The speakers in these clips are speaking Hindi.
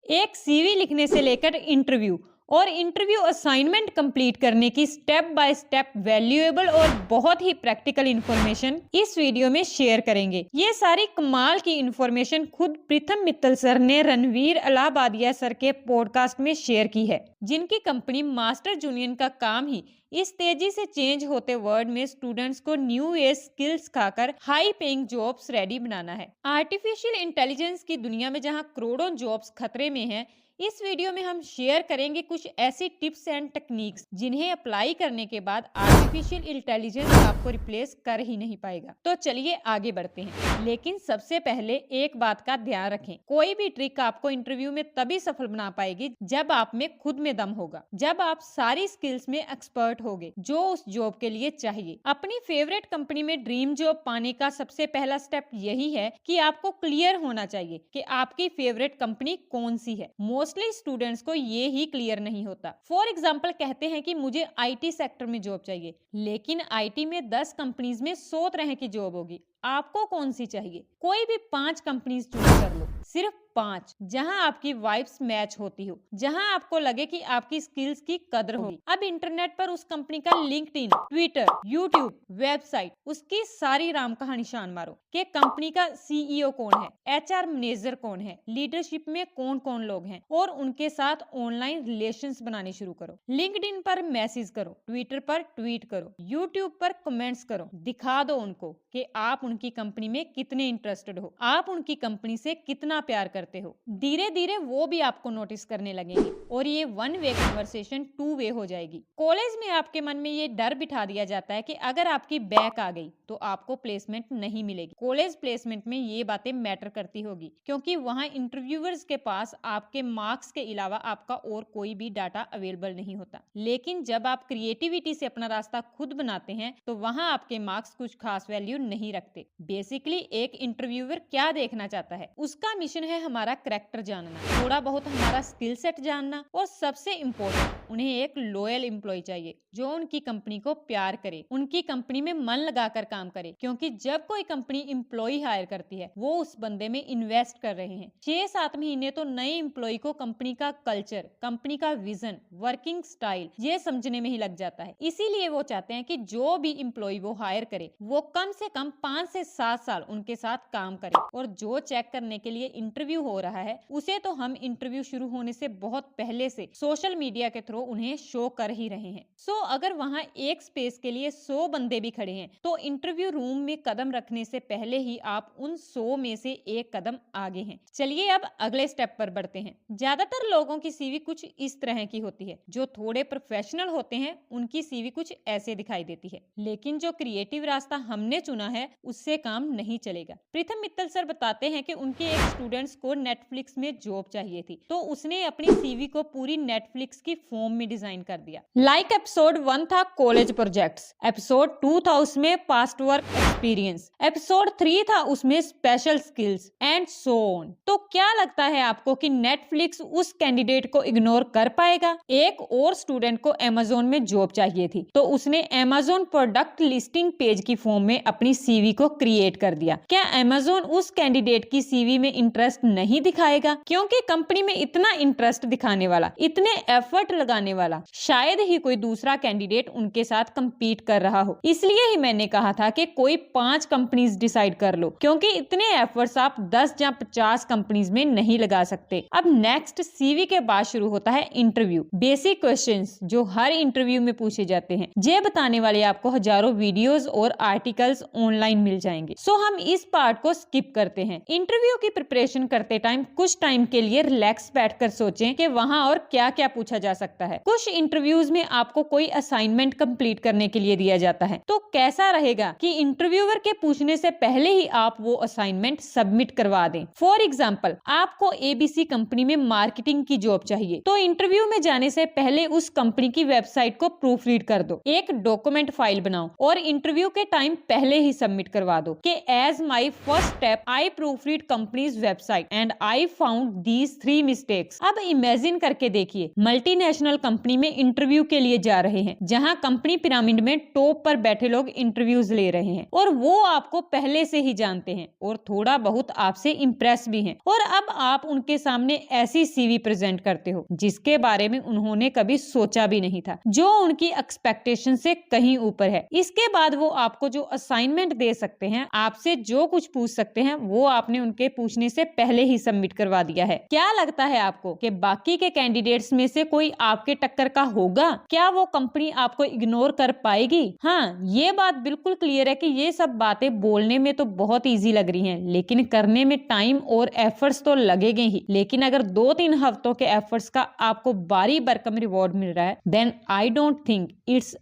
एक सीवी लिखने से लेकर इंटरव्यू और इंटरव्यू असाइनमेंट कंप्लीट करने की स्टेप बाय स्टेप वैल्यूएबल और बहुत ही प्रैक्टिकल इंफॉर्मेशन इस वीडियो में शेयर करेंगे। ये सारी कमाल की इंफॉर्मेशन खुद प्रीतम मित्तल सर ने रणवीर अलाहाबादिया सर के पॉडकास्ट में शेयर की है, जिनकी कंपनी मास्टर जूनियर का काम ही इस तेजी से चेंज होते वर्ल्ड में स्टूडेंट्स को न्यू एज स्किल्स सिखाकर हाई पेइंग जॉब्स रेडी बनाना है। आर्टिफिशियल इंटेलिजेंस की दुनिया में जहां करोड़ों जॉब्स खतरे में हैं, इस वीडियो में हम शेयर करेंगे कुछ ऐसी टिप्स एंड टेक्निक्स जिन्हें अप्लाई करने के बाद आर्टिफिशियल इंटेलिजेंस आपको रिप्लेस कर ही नहीं पाएगा। तो चलिए आगे बढ़ते हैं, लेकिन सबसे पहले एक बात का ध्यान रखें, कोई भी ट्रिक आपको इंटरव्यू में तभी सफल बना पाएगी जब आप में खुद में दम होगा, जब आप सारी स्किल्स में एक्सपर्ट होगे जो उस जॉब के लिए चाहिए। अपनी फेवरेट कंपनी में ड्रीम जॉब पाने का सबसे पहला स्टेप यही है कि आपको क्लियर होना चाहिए कि आपकी फेवरेट कंपनी कौन सी है। मोस्टली स्टूडेंट्स को ये ही क्लियर नहीं होता। फॉर एग्जाम्पल कहते हैं कि मुझे आईटी सेक्टर में जॉब चाहिए, लेकिन आईटी में 10 कंपनीज में 100 तरह की जॉब होगी। आपको कौन सी चाहिए? कोई भी 5 कंपनीज चूज कर लो, सिर्फ 5, जहां आपकी वाइब्स मैच होती हो, जहां आपको लगे कि आपकी स्किल्स की कदर होगी। अब इंटरनेट पर उस कंपनी का लिंक्डइन, ट्विटर, यूट्यूब, वेबसाइट, उसकी सारी राम कहानी निशान मारो कि कंपनी का सीईओ कौन है, एचआर मैनेजर कौन है, लीडरशिप में कौन कौन लोग हैं, और उनके साथ ऑनलाइन रिलेशंस बनाने शुरू करो। लिंक्डइन पर मैसेज करो, ट्विटर पर ट्वीट करो, यूट्यूब पर कमेंट्स करो। दिखा दो उनको कि आप उनकी कंपनी में कितने इंटरेस्टेड हो, आप उनकी कंपनी से कितना प्यार करते हो। धीरे धीरे वो भी आपको नोटिस करने लगेंगे और ये 1 वे कन्वर्सेशन 2 वे हो जाएगी। कॉलेज में आपके मन में ये डर बिठा दिया जाता है कि अगर आपकी बैक आ गई तो आपको प्लेसमेंट नहीं मिलेगी। कॉलेज प्लेसमेंट में ये बातें मैटर करती होगी, क्योंकि वहां इंटरव्यूअर्स के पास आपके मार्क्स के अलावा आपका और कोई भी डाटा अवेलेबल नहीं होता। लेकिन जब आप क्रिएटिविटी से अपना रास्ता खुद बनाते हैं तो वहां आपके मार्क्स कुछ खास वैल्यू नहीं रखते। बेसिकली एक इंटरव्यूअर क्या देखना चाहता है, उसका मिशन है हमारा कैरेक्टर जानना, थोड़ा बहुत हमारा स्किल सेट जानना, और सबसे इम्पोर्टेंट उन्हें एक लॉयल एम्प्लॉय चाहिए जो उनकी कंपनी को प्यार करे, उनकी कंपनी में मन लगाकर काम करे। क्योंकि जब कोई कंपनी एम्प्लॉय हायर करती है वो उस बंदे में इन्वेस्ट कर रहे हैं। 6-7 महीने तो नए एम्प्लॉय को कंपनी का कल्चर, कंपनी का विजन, वर्किंग स्टाइल ये समझने में ही लग जाता है। इसीलिए वो चाहते हैं कि जो भी एम्प्लॉय वो हायर करे वो कम से कम 5 से 7 साल उनके साथ काम करे। और जो चेक करने के लिए इंटरव्यू हो रहा है उसे तो हम इंटरव्यू शुरू होने से बहुत पहले से सोशल मीडिया के थ्रू उन्हें शो कर ही रहे हैं। सो अगर वहां एक स्पेस के लिए 100 बंदे भी खड़े हैं तो इंटरव्यू रूम में कदम रखने से पहले ही आप उन 100 में से एक कदम आगे हैं। चलिए अब अगले स्टेप पर बढ़ते हैं। ज्यादातर लोगों की सीवी कुछ इस तरह की होती है। जो थोड़े प्रोफेशनल होते हैं उनकी सीवी कुछ ऐसे दिखाई देती है, लेकिन जो क्रिएटिव रास्ता हमने चुना है उससे काम नहीं चलेगा। प्रीतम मित्तल सर बताते हैं कि उनके एक स्टूडेंट्स को नेटफ्लिक्स में जॉब चाहिए थी, तो उसने अपनी सीवी को पूरी नेटफ्लिक्स की फॉर्म में डिजाइन कर दिया। लाइक एपिसोड 1 था कॉलेज प्रोजेक्ट्स, एपिसोड 2 था उसमें पास्ट वर्क एक्सपीरियंस, एपिसोड 3 था उसमें special skills and so on. तो क्या लगता है आपको कि नेटफ्लिक्स उस कैंडिडेट को इग्नोर कर पाएगा? एक और स्टूडेंट को अमेज़न में जॉब चाहिए थी, तो उसने अमेज़न प्रोडक्ट लिस्टिंग पेज की फॉर्म में अपनी सीवी को क्रिएट कर दिया। क्या अमेज़न उस कैंडिडेट की सीवी में इंटरेस्ट नहीं दिखाएगा? क्योंकि कंपनी में इतना इंटरेस्ट दिखाने वाला, इतने एफर्ट लगाने वाला शायद ही कोई दूसरा कैंडिडेट उनके साथ compete कर रहा हो। इसलिए ही मैंने कहा था कि कोई 5 कंपनीज डिसाइड कर लो, क्योंकि इतने एफर्ट्स आप 10 या 50 कंपनीज में नहीं लगा सकते। अब नेक्स्ट सीवी के बाद शुरू होता है इंटरव्यू। बेसिक क्वेश्चंस जो हर इंटरव्यू में पूछे जाते हैं, ये बताने वाले आपको हजारों वीडियोस और आर्टिकल्स ऑनलाइन मिल जाएंगे। सो हम इस पार्ट को स्किप करते हैं। इंटरव्यू की प्रिपरेशन करते टाइम कुछ टाइम के लिए रिलैक्स बैठकर सोचें कि वहां और क्या क्या पूछा जा सकता है। कुछ इंटरव्यूज में आपको कोई असाइनमेंट कंप्लीट करने के लिए दिया जाता है, तो कैसा रहेगा कि इंटरव्यूअर के पूछने से पहले ही आप वो असाइनमेंट सबमिट करवा दें। फॉर एग्जाम्पल, आपको एबीसी कंपनी में मार्केटिंग की जॉब चाहिए, तो इंटरव्यू में जाने से पहले उस कंपनी की वेबसाइट को प्रूफ रीड कर दो, एक डॉक्यूमेंट फाइल बनाओ और इंटरव्यू के टाइम पहले ही सबमिट करवा करवा दो कि as my first step I proofread companies website and I found these 3 mistakes. अब इमेजिन करके देखिए, मल्टीनेशनल कंपनी में इंटरव्यू के लिए जा रहे हैं, जहां कंपनी पिरामिड में टॉप पर बैठे लोग इंटरव्यूज ले रहे हैं और वो आपको पहले से ही जानते हैं और थोड़ा बहुत आपसे इंप्रेस भी हैं, और अब आप उनके सामने ऐसी सीवी प्रेजेंट करते हो जिसके बारे में उन्होंने कभी सोचा भी नहीं था, जो उनकी एक्सपेक्टेशन से कहीं ऊपर है। इसके बाद वो आपको जो असाइनमेंट दे सकते हैं, आपसे जो कुछ पूछ सकते हैं, वो आपने उनके पूछने से पहले ही सबमिट करवा दिया है। क्या लगता है आपको कि बाकी के कैंडिडेट्स में से कोई आपके टक्कर का होगा? क्या वो कंपनी आपको इग्नोर कर पाएगी? हाँ, ये बात बिल्कुल क्लियर है कि ये सब बातें बोलने में तो बहुत इजी लग रही हैं, लेकिन करने में टाइम और एफर्ट्स तो लगेंगे ही। लेकिन अगर 2-3 हफ्तों के एफर्ट्स का आपको भारी भरकम रिवॉर्ड मिल रहा है, then I don't think it's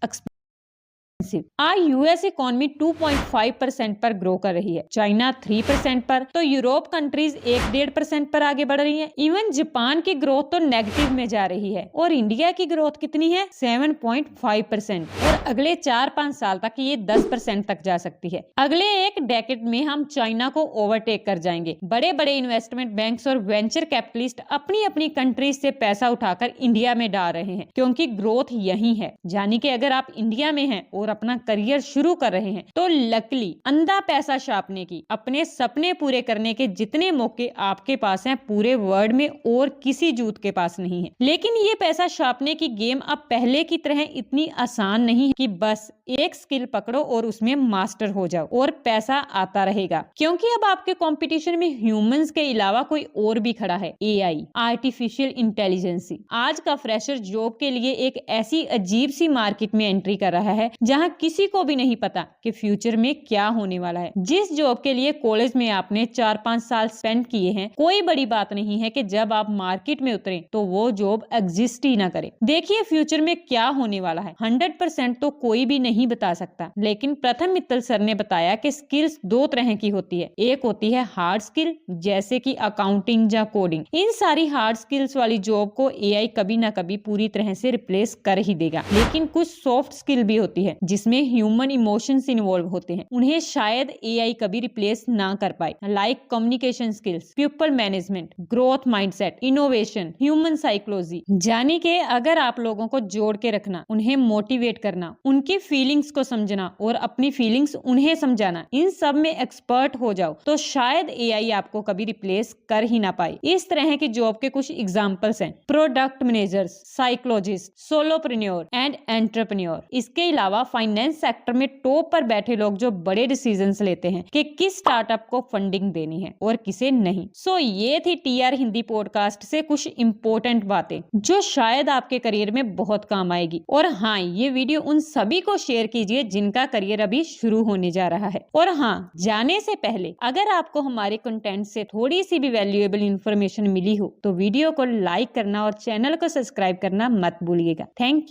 आज यूएस इकोनॉमी 2.5% पर ग्रो कर रही है, चाइना 3% पर, तो यूरोप कंट्रीज 1-1.5% पर आगे बढ़ रही है। इवन जापान की ग्रोथ तो नेगेटिव में जा रही है और इंडिया की ग्रोथ कितनी है? 7.5%, और अगले 4-5 साल तक ये 10% तक जा सकती है। अगले एक डेकेड में हम चाइना को ओवरटेक कर जाएंगे। बड़े बड़े इन्वेस्टमेंट बैंक्स और वेंचर कैपिटलिस्ट अपनी अपनी कंट्रीज से पैसा उठाकर इंडिया में डाल रहे हैं, क्योंकि ग्रोथ यही है। यानी कि अगर आप इंडिया में हैं और अपना करियर शुरू कर रहे हैं, तो लकली अंधा पैसा छापने की, अपने सपने पूरे करने के जितने मौके आपके पास हैं पूरे वर्ल्ड में और किसी जूत के पास नहीं है। लेकिन ये पैसा छापने की गेम अब पहले की तरह इतनी आसान नहीं है कि बस एक स्किल पकड़ो और उसमें मास्टर हो जाओ और पैसा आता रहेगा, क्योंकि अब आपके कंपटीशन में ह्यूमंस के अलावा कोई और भी खड़ा है, एआई, आर्टिफिशियल इंटेलिजेंस। आज का फ्रेशर जॉब के लिए एक ऐसी अजीब सी मार्केट में एंट्री कर रहा है जहां किसी को भी नहीं पता कि फ्यूचर में क्या होने वाला है। जिस जॉब के लिए कॉलेज में आपने 4-5 साल स्पेंड किए हैं, कोई बड़ी बात नहीं है कि जब आप मार्केट में उतरें तो वो जॉब एग्जिस्ट ही ना करे। देखिए फ्यूचर में क्या होने वाला है 100% तो कोई भी नहीं बता सकता, लेकिन प्रथम मित्तल सर ने बताया कि स्किल्स 2 तरह की होती है। एक होती है हार्ड स्किल, जैसे कि अकाउंटिंग या कोडिंग। इन सारी हार्ड स्किल्स वाली जॉब को एआई कभी ना कभी पूरी तरह से रिप्लेस कर ही देगा। लेकिन कुछ सॉफ्ट स्किल भी होती है जिसमें ह्यूमन इमोशंस इन्वॉल्व होते हैं, उन्हें शायद एआई कभी रिप्लेस ना कर पाए, like communication skills, people management, growth mindset, innovation, human psychology. जाने के अगर आप लोगों को जोड़ के रखना, उन्हें मोटिवेट करना, उनकी फीलिंग्स को समझना और अपनी फीलिंग्स उन्हें समझाना, इन सब में एक्सपर्ट हो जाओ तो शायद एआई आपको कभी रिप्लेस कर ही ना पाए। इस तरह की जॉब के कुछ एग्जांपल्स हैं: product managers, psychologist, solopreneur and entrepreneur. इसके अलावा फाइनेंस सेक्टर में टॉप पर बैठे लोग जो बड़े डिसीजंस लेते हैं कि किस स्टार्टअप को फंडिंग देनी है और किसे नहीं। सो ये थी टीआर हिंदी पॉडकास्ट से कुछ इंपॉर्टेंट बातें जो शायद आपके करियर में बहुत काम आएगी। और हाँ, ये वीडियो उन सभी को शेयर कीजिए जिनका करियर अभी शुरू होने जा रहा है। और हाँ, जाने से पहले अगर आपको हमारे कंटेंट से थोड़ी सी भी वैल्यूएबल इंफॉर्मेशन मिली हो तो वीडियो को लाइक करना और चैनल को सब्सक्राइब करना मत भूलिएगा। Thank you.